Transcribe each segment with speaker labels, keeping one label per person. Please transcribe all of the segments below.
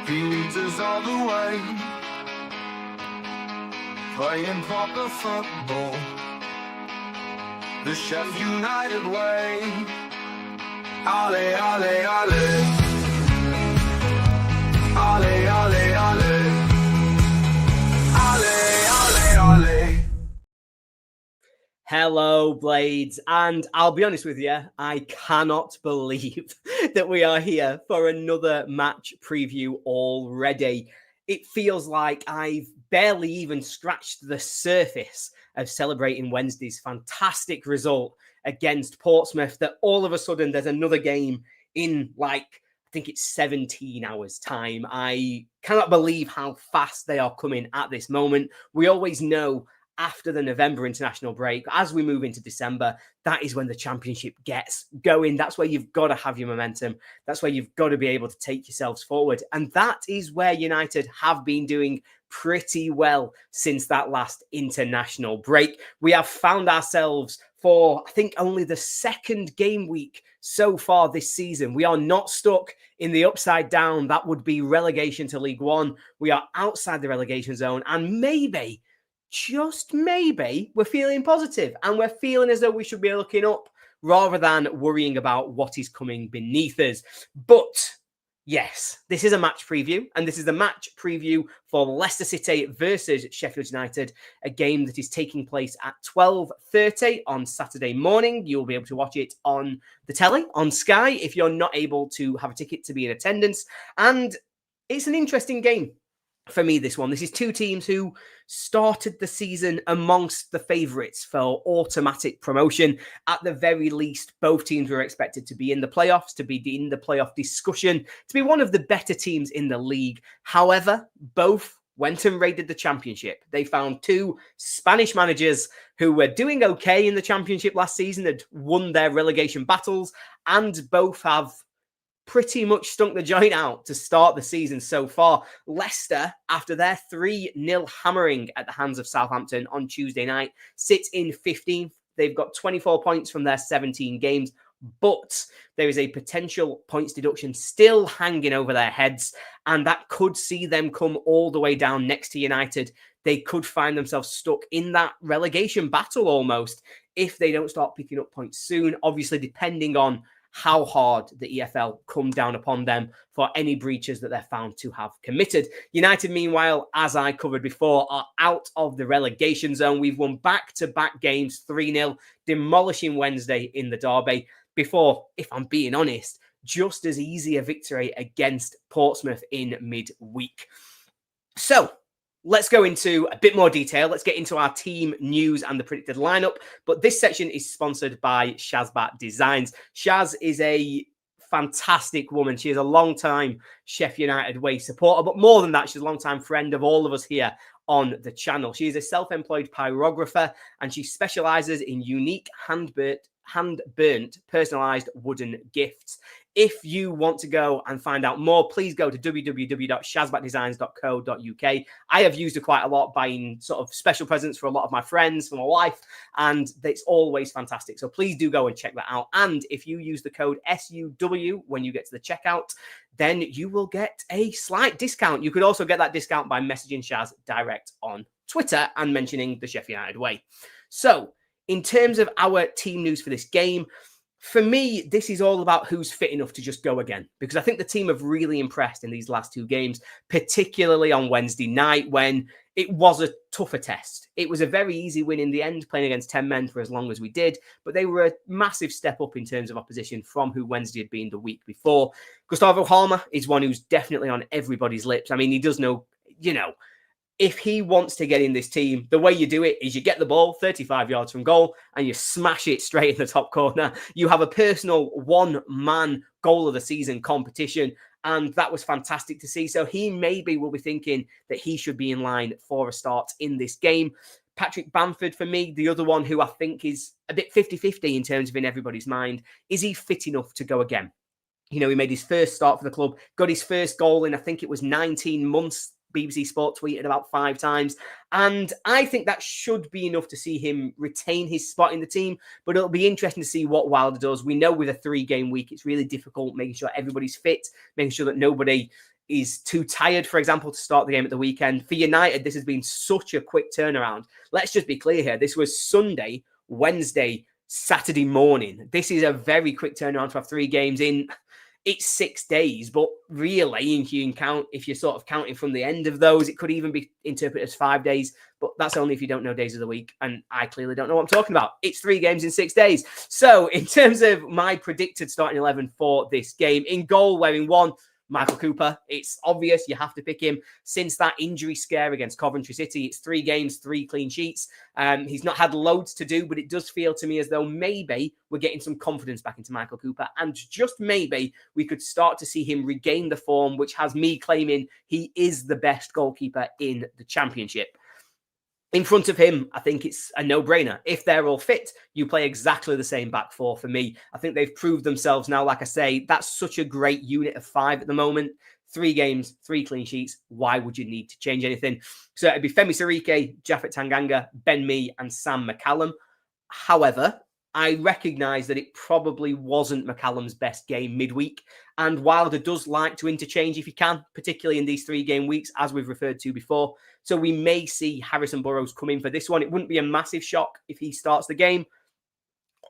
Speaker 1: He leads us all the way, playing proper football, the Sheffield United way. Ale, ale, ale, ale, ale, ale, ale, ale, ale.
Speaker 2: Hello, Blades, and I'll be honest with you, I cannot believe that we are here for another match preview already. It feels like I've barely even scratched the surface of celebrating Wednesday's fantastic result against Portsmouth, that all of a sudden there's another game in I think it's 17 hours time. I cannot believe how fast they are coming at this moment. We always know after the November international break, as we move into December, that is when the championship gets going. That's where you've got to have your momentum. That's where you've got to be able to take yourselves forward. And that is where United have been doing pretty well since that last international break. We have found ourselves for, I think, only the second game week so far this season. We are not stuck in the upside down. That would be relegation to League One. We are outside the relegation zone, and maybe, just maybe, we're feeling positive and we're feeling as though we should be looking up rather than worrying about what is coming beneath us. But yes, this is a match preview, and this is the match preview for Leicester City versus Sheffield United, a game that is taking place at 12:30 on Saturday morning. You'll be able to watch it on the telly, on Sky, if you're not able to have a ticket to be in attendance. And it's an interesting game for me, this one. This is two teams who started the season amongst the favourites for automatic promotion. At the very least, both teams were expected to be in the playoffs, to be in the playoff discussion, to be one of the better teams in the league. However, both went and raided the championship. They found two Spanish managers who were doing okay in the championship last season, had won their relegation battles, and both have pretty much stunk the joint out to start the season so far. Leicester, after their 3-0 hammering at the hands of Southampton on Tuesday night, sits in 15th. They've got 24 points from their 17 games, but there is a potential points deduction still hanging over their heads, and that could see them come all the way down next to United. They could find themselves stuck in that relegation battle almost if they don't start picking up points soon, obviously depending on how hard the EFL come down upon them for any breaches that they're found to have committed. United, meanwhile, as I covered before, are out of the relegation zone. We've won back-to-back games 3-0, demolishing Wednesday in the derby before, if I'm being honest, just as easy a victory against Portsmouth in midweek. So, let's go into a bit more detail. Let's get into our team news and the predicted lineup. But this section is sponsored by Shazbat Designs. Shaz is a fantastic woman. She is a long-time Sheffield United way supporter, but more than that, she's a long-time friend of all of us here on the channel. She is a self-employed pyrographer, and she specializes in unique hand-burnt, personalized wooden gifts. If you want to go and find out more, please go to www.shazbatdesigns.co.uk. I have used it quite a lot, buying sort of special presents for a lot of my friends, for my wife, and it's always fantastic. So please do go and check that out. And if you use the code SUW when you get to the checkout, then you will get a slight discount. You could also get that discount by messaging Shaz direct on Twitter and mentioning the Sheffield United way. So, in terms of our team news for this game, for me, this is all about who's fit enough to just go again, because I think the team have really impressed in these last two games, particularly on Wednesday night when it was a tougher test. It was a very easy win in the end, playing against 10 men for as long as we did, but they were a massive step up in terms of opposition from who Wednesday had been the week before. Gustavo Halma is one who's definitely on everybody's lips. I mean, he does know, if he wants to get in this team, the way you do it is you get the ball 35 yards from goal and you smash it straight in the top corner. You have a personal one-man goal of the season competition, and that was fantastic to see. So he maybe will be thinking that he should be in line for a start in this game. Patrick Bamford, for me, the other one who I think is a bit 50-50 in terms of in everybody's mind. Is he fit enough to go again? He made his first start for the club, got his first goal in, I think it was 19 months. BBC Sport tweeted about 5 times. And I think that should be enough to see him retain his spot in the team. But it'll be interesting to see what Wilder does. We know with a 3-game week, it's really difficult making sure everybody's fit, making sure that nobody is too tired, for example, to start the game at the weekend. For United, this has been such a quick turnaround. Let's just be clear here. This was Sunday, Wednesday, Saturday morning. This is a very quick turnaround to have 3 games in. It's 6 days, but really, you can count, if you're sort of counting from the end of those, it could even be interpreted as 5 days, but that's only if you don't know days of the week, and I clearly don't know what I'm talking about. It's 3 games in 6 days. So in terms of my predicted starting 11 for this game, in goal, wearing 1, Michael Cooper. It's obvious you have to pick him. Since that injury scare against Coventry City, it's 3 games, 3 clean sheets. He's not had loads to do, but it does feel to me as though maybe we're getting some confidence back into Michael Cooper. And just maybe we could start to see him regain the form, which has me claiming he is the best goalkeeper in the Championship. In front of him, I think it's a no-brainer. If they're all fit, you play exactly the same back 4 for me. I think they've proved themselves now. Like I say, that's such a great unit of 5 at the moment. 3 games, 3 clean sheets. Why would you need to change anything? So it'd be Femi Sirike, Japhet Tanganga, Ben Mee, and Sam McCallum. However, I recognise that it probably wasn't McCallum's best game midweek. And Wilder does like to interchange if he can, particularly in these 3-game weeks, as we've referred to before. So we may see Harrison Burrows come in for this one. It wouldn't be a massive shock if he starts the game,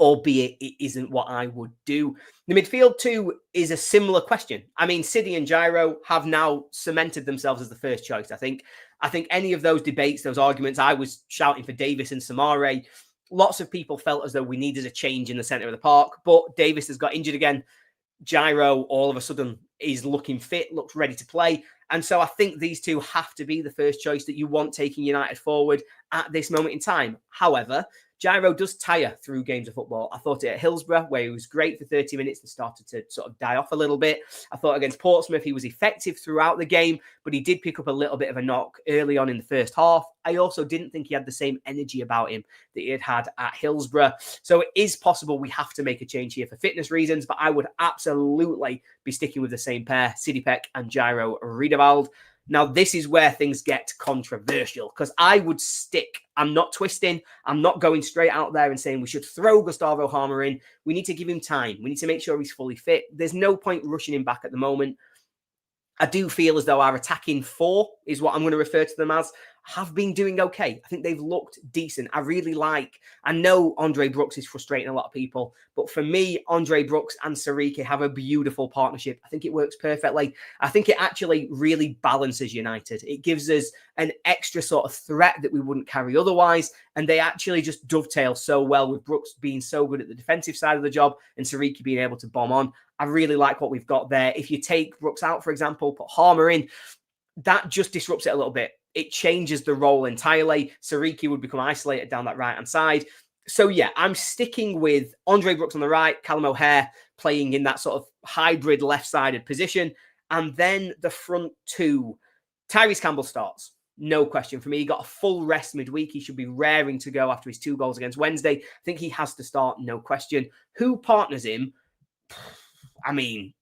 Speaker 2: albeit it isn't what I would do. The midfield too is a similar question. I mean, Sidney and Gyro have now cemented themselves as the first choice, I think. I think any of those debates, those arguments, I was shouting for Davis and Samare. Lots of people felt as though we needed a change in the centre of the park, but Davis has got injured again. Gyro all of a sudden is looking fit, looks ready to play. And so I think these two have to be the first choice that you want taking United forward at this moment in time. However, Gyro does tire through games of football. I thought it at Hillsborough, where he was great for 30 minutes and started to sort of die off a little bit. I thought against Portsmouth, he was effective throughout the game, but he did pick up a little bit of a knock early on in the first half. I also didn't think he had the same energy about him that he had at Hillsborough. So it is possible we have to make a change here for fitness reasons, but I would absolutely be sticking with the same pair, Sidipek and Gyro Riedewald. Now, this is where things get controversial because I would stick. I'm not twisting. I'm not going straight out there and saying we should throw Gustavo Harmer in. We need to give him time. We need to make sure he's fully fit. There's no point rushing him back at the moment. I do feel as though our attacking 4 is what I'm going to refer to them as, have been doing okay. I think they've looked decent. I know Andre Brooks is frustrating a lot of people, but for me, Andre Brooks and Sirike have a beautiful partnership. I think it works perfectly. I think it actually really balances United. It gives us an extra sort of threat that we wouldn't carry otherwise, and they actually just dovetail so well with Brooks being so good at the defensive side of the job and Sirike being able to bomb on. I really like what we've got there. If you take Brooks out, for example, put Harmer in, that just disrupts it a little bit. It changes the role entirely. Sirike would become isolated down that right-hand side. So, yeah, I'm sticking with Andre Brooks on the right, Callum O'Hare playing in that sort of hybrid left-sided position. And then the front 2, Tyrese Campbell starts. No question for me. He got a full rest midweek. He should be raring to go after his 2 goals against Wednesday. I think he has to start, no question. Who partners him? I mean,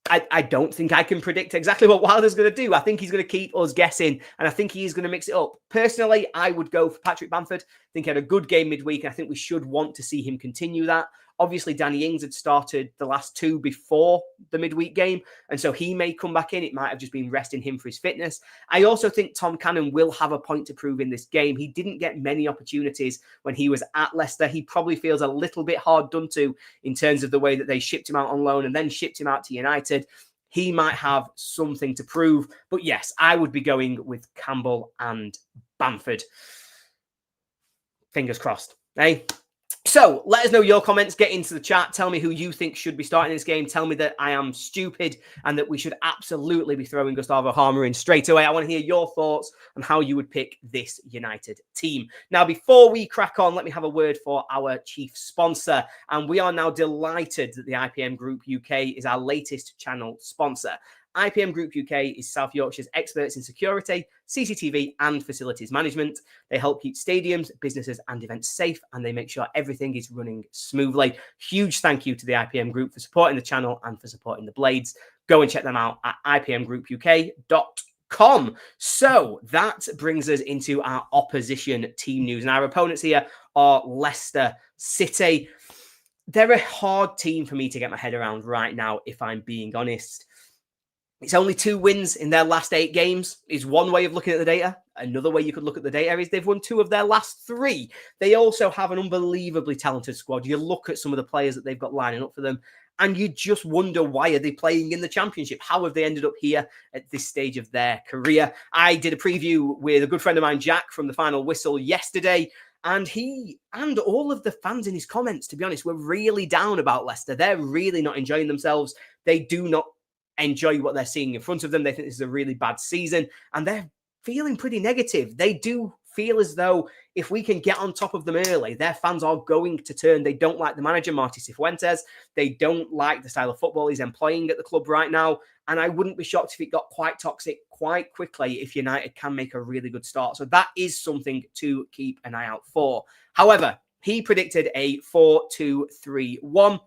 Speaker 2: I don't think I can predict exactly what Wilder's going to do. I think he's going to keep us guessing, and I think he is going to mix it up. Personally, I would go for Patrick Bamford. I think he had a good game midweek, and I think we should want to see him continue that. Obviously, Danny Ings had started the last 2 before the midweek game, and so he may come back in. It might have just been resting him for his fitness. I also think Tom Cannon will have a point to prove in this game. He didn't get many opportunities when he was at Leicester. He probably feels a little bit hard done to in terms of the way that they shipped him out on loan and then shipped him out to United. He might have something to prove. But yes, I would be going with Campbell and Bamford. Fingers crossed. Hey? So let us know your comments. Get into the chat. Tell me who you think should be starting this game. Tell me that I am stupid and that we should absolutely be throwing Gustavo Harmer in straight away. I want to hear your thoughts on how you would pick this United team. Now, before we crack on, let me have a word for our chief sponsor. And we are now delighted that the IPM Group UK is our latest channel sponsor. IPM Group UK is South Yorkshire's experts in security, CCTV and facilities management. They help keep stadiums, businesses and events safe, and they make sure everything is running smoothly. Huge thank you to the IPM Group for supporting the channel and for supporting the Blades. Go and check them out at ipmgroupuk.com. So that brings us into our opposition team news. And our opponents here are Leicester City. They're a hard team for me to get my head around right now, if I'm being honest. It's only 2 wins in their last 8 games is one way of looking at the data. Another way you could look at the data is they've won 2 of their last 3. They also have an unbelievably talented squad. You look at some of the players that they've got lining up for them, and you just wonder, why are they playing in the Championship? How have they ended up here at this stage of their career? I did a preview with a good friend of mine, Jack, from the Final Whistle yesterday, and he and all of the fans in his comments, to be honest, were really down about Leicester. They're really not enjoying themselves. They do not enjoy what they're seeing in front of them. They think this is a really bad season, and they're feeling pretty negative. They do feel as though if we can get on top of them early, their fans are going to turn. They don't like the manager, Marty Cifuentes. They don't like the style of football he's employing at the club right now. And I wouldn't be shocked if it got quite toxic quite quickly if United can make a really good start. So that is something to keep an eye out for. However, he predicted a 4-2-3-1.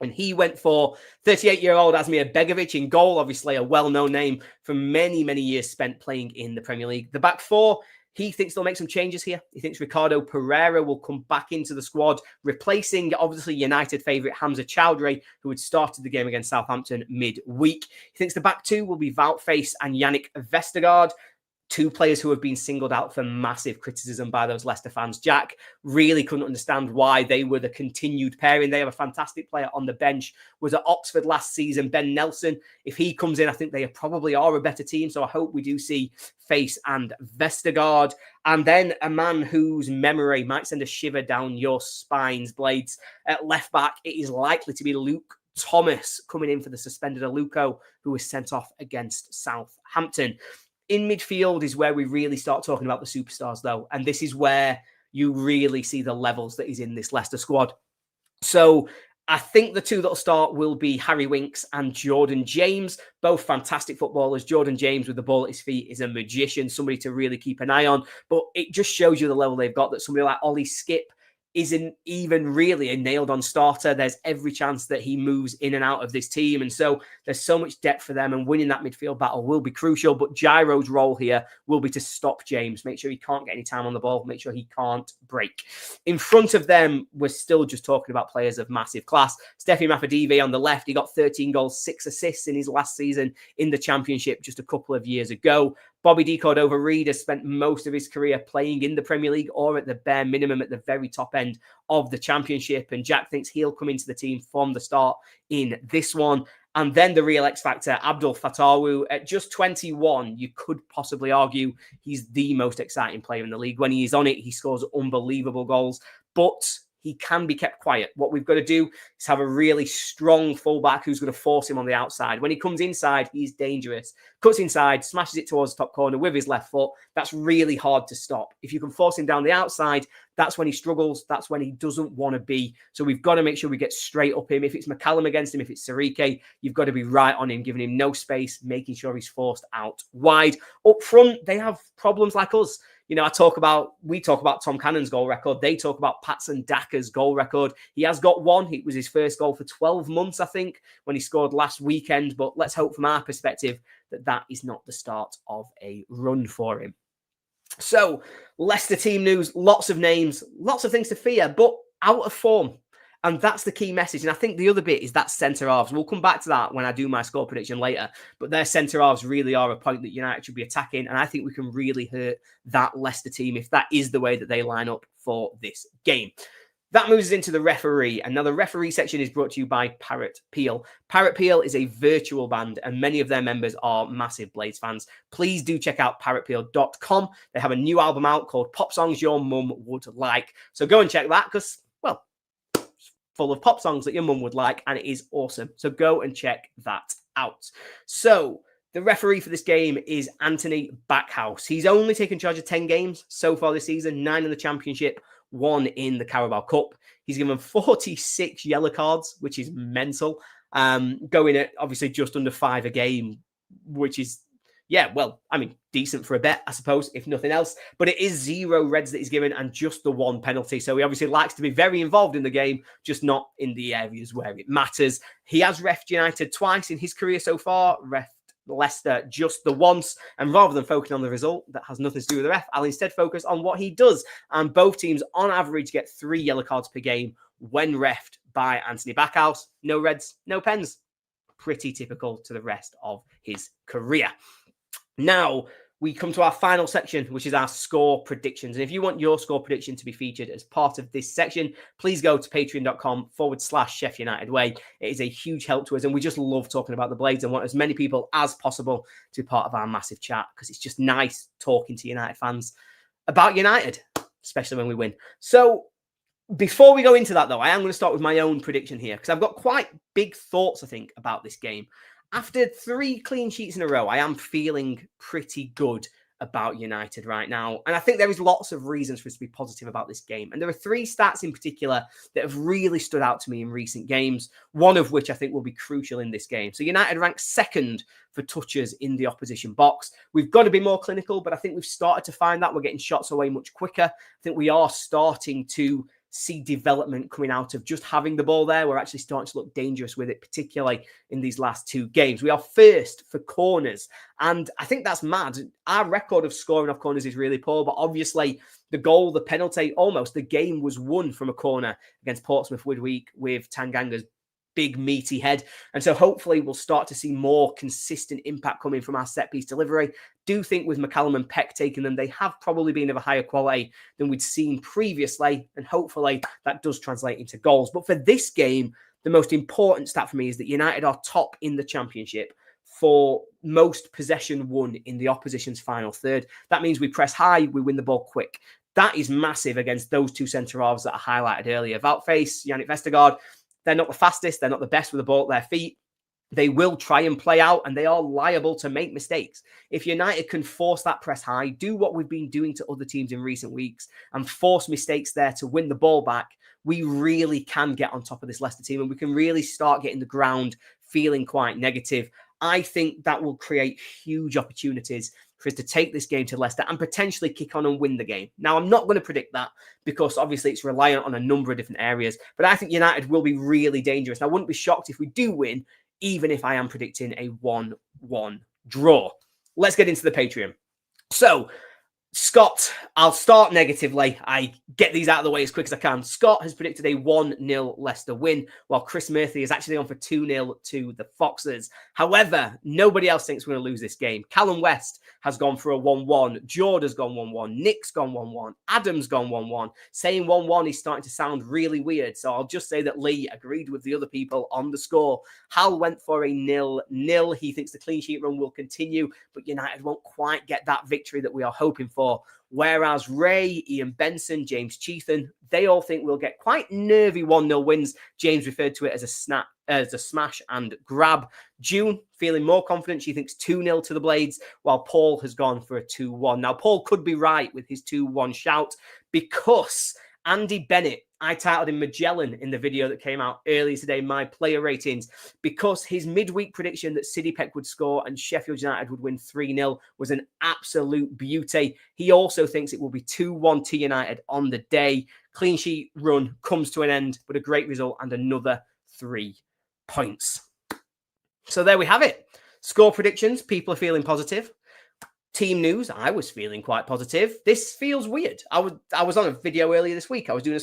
Speaker 2: And he went for 38-year-old Asmir Begovic in goal, obviously a well-known name from many, many years spent playing in the Premier League. The back 4, he thinks they'll make some changes here. He thinks Ricardo Pereira will come back into the squad, replacing, obviously, United favourite Hamza Chowdhury, who had started the game against Southampton midweek. He thinks the back 2 will be Wout Faes and Yannick Vestergaard. 2 players who have been singled out for massive criticism by those Leicester fans. Jack really couldn't understand why they were the continued pairing. They have a fantastic player on the bench, was at Oxford last season, Ben Nelson. If he comes in, I think they probably are a better team. So I hope we do see Faes and Vestergaard. And then a man whose memory might send a shiver down your spine's blades. At left back, it is likely to be Luke Thomas coming in for the suspended Aluko, who was sent off against Southampton. In midfield is where we really start talking about the superstars, though. And this is where you really see the levels that is in this Leicester squad. So I think the 2 that'll start will be Harry Winks and Jordan James, both fantastic footballers. Jordan James with the ball at his feet is a magician, somebody to really keep an eye on. But it just shows you the level they've got, that somebody like Ollie Skip isn't even really a nailed-on starter. There's every chance that he moves in and out of this team. And so there's so much depth for them, and winning that midfield battle will be crucial. But Gyro's role here will be to stop James, make sure he can't get any time on the ball, make sure he can't break. In front of them, we're still just talking about players of massive class. Steffi Mafadivi on the left, he got 13 goals, 6 assists in his last season in the Championship just a couple of years ago. Bobby D. Cordova-Reid has spent most of his career playing in the Premier League, or at the bare minimum at the very top end of the Championship. And Jack thinks he'll come into the team from the start in this one. And then the real X factor, Abdul Fatawu, at just 21, you could possibly argue he's the most exciting player in the league. When he's on it, he scores unbelievable goals, but he can be kept quiet. What we've got to do is have a really strong fullback who's going to force him on the outside. When he comes inside, he's dangerous. Cuts inside, smashes it towards the top corner with his left foot. That's really hard to stop. If you can force him down the outside, that's when he struggles. That's when he doesn't want to be. So we've got to make sure we get straight up him. If it's McCallum against him, if it's Sarike, you've got to be right on him, giving him no space, making sure he's forced out wide. Up front, they have problems like us. You know, we talk about Tom Cannon's goal record. They talk about Patson Daka's goal record. He has got one. It was his first goal for 12 months, I think, when he scored last weekend. But let's hope from our perspective that that is not the start of a run for him. So, Leicester team news, lots of names, lots of things to fear, but out of form. And that's the key message. And I think the other bit is that centre-halves. We'll come back to that when I do my score prediction later. But their centre-halves really are a point that United should be attacking. And I think we can really hurt that Leicester team if that is the way that they line up for this game. That moves us into the referee. And now the referee section is brought to you by Parrot Peel. Parrot Peel is a virtual band, and many of their members are massive Blades fans. Please do check out parrotpeel.com. They have a new album out called Pop Songs Your Mum Would Like. So go and check that because, well, full of pop songs that your mum would like, and it is awesome. So go and check that out. So the referee for this game is Anthony Backhouse. He's only taken charge of 10 games so far this season, 9 in the Championship, 1 in the Carabao Cup. He's given 46 yellow cards, which is mental. Going at obviously just under 5 a game, which is, yeah, well, I mean, decent for a bet, I suppose, if nothing else. But it is 0 reds that he's given and just the 1 penalty. So he obviously likes to be very involved in the game, just not in the areas where it matters. He has reffed United twice in his career so far, reffed Leicester just the once. And rather than focusing on the result that has nothing to do with the ref, I'll instead focus on what he does. And both teams, on average, get 3 yellow cards per game when reffed by Anthony Backhouse. No reds, no pens. pretty typical to the rest of his career. Now, we come to our final section, which is our score predictions. And if you want your score prediction to be featured as part of this section, please go to patreon.com/Sheffield United Way. It is a huge help to us. And we just love talking about the Blades and want as many people as possible to be part of our massive chat, because it's just nice talking to United fans about United, especially when we win. So before we go into that, though, I am going to start with my own prediction here, because I've got quite big thoughts, I think, about this game. After 3 clean sheets in a row, I am feeling pretty good about United right now. And I think there is lots of reasons for us to be positive about this game. And there are 3 stats in particular that have really stood out to me in recent games, one of which I think will be crucial in this game. So United ranked 2nd for touches in the opposition box. We've got to be more clinical, but I think we've started to find that we're getting shots away much quicker. I think we are starting to see development coming out of just having the ball there. We're actually starting to look dangerous with it, particularly in these last 2 games. We are first for corners, and I think that's mad. Our record of scoring off corners is really poor, but obviously the goal, the penalty, almost the game was won from a corner against Portsmouth midweek with Tanganga's big meaty head. And so hopefully we'll start to see more consistent impact coming from our set piece delivery. Do think with McCallum and Peck taking them, they have probably been of a higher quality than we'd seen previously. And hopefully that does translate into goals. But for this game, the most important stat for me is that United are top in the Championship for most possession won in the opposition's final third. That means we press high, we win the ball quick. That is massive against those 2 centre-halves that I highlighted earlier. Valtface, Yannick Vestergaard, they're not the fastest. They're not the best with the ball at their feet. They will try and play out, and they are liable to make mistakes. If United can force that press high, do what we've been doing to other teams in recent weeks, and force mistakes there to win the ball back, we really can get on top of this Leicester team, and we can really start getting the ground feeling quite negative. I think that will create huge opportunities for us to take this game to Leicester and potentially kick on and win the game. Now, I'm not going to predict that because obviously it's reliant on a number of different areas, but I think United will be really dangerous. And I wouldn't be shocked if we do win, even if I am predicting a 1-1 draw. Let's get into the Patreon. So, Scott, I'll start negatively. I get these out of the way as quick as I can. Scott has predicted a 1-0 Leicester win, while Chris Murphy is actually on for 2-0 to the Foxes. However, nobody else thinks we're going to lose this game. Callum West has gone for a 1-1. Jord has gone 1-1. Nick's gone 1-1. Adam's gone 1-1. Saying 1-1 is starting to sound really weird, so I'll just say that Lee agreed with the other people on the score. Hal went for a 0-0. He thinks the clean sheet run will continue, but United won't quite get that victory that we are hoping for. Whereas Ray, Ian Benson, James Cheethan, they all think we'll get quite nervy 1-0 wins. James referred to it as a smash and grab. June, feeling more confident. She thinks 2-0 to the Blades, while Paul has gone for a 2-1. Now, Paul could be right with his 2-1 shout because Andy Bennett, I titled him Magellan in the video that came out earlier today, my player ratings, because his midweek prediction that Sidney Peck would score and Sheffield United would win 3-0 was an absolute beauty. He also thinks it will be 2-1 to United on the day. Clean sheet run comes to an end, but a great result and another 3 points. So there we have it. Score predictions, people are feeling positive. Team news, I was feeling quite positive. This feels weird. I was on a video earlier this week. I was doing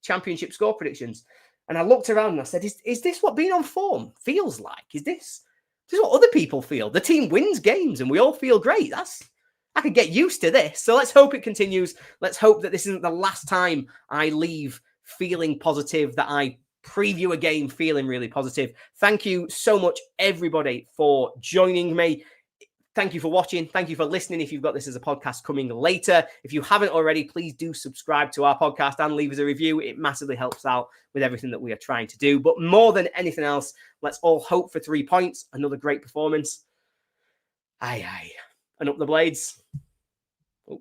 Speaker 2: championship score predictions. And I looked around and I said, is this what being on form feels like? Is this what other people feel? The team wins games and we all feel great. I could get used to this. So let's hope it continues. Let's hope that this isn't the last time I leave feeling positive, that I preview a game feeling really positive. Thank you so much, everybody, for joining me. Thank you for watching. Thank you for listening. If you've got this as a podcast coming later, if you haven't already, please do subscribe to our podcast and leave us a review. It massively helps out with everything that we are trying to do. But more than anything else, let's all hope for 3 points. Another great performance. Aye. And up the Blades. Oh.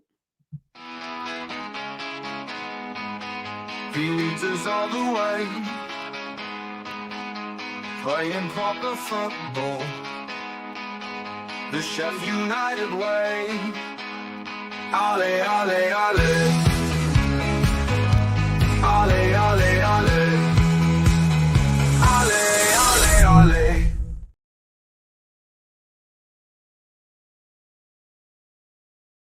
Speaker 1: Peters all the way, playing proper football, the Sheffield United way. Ole, ole, ole.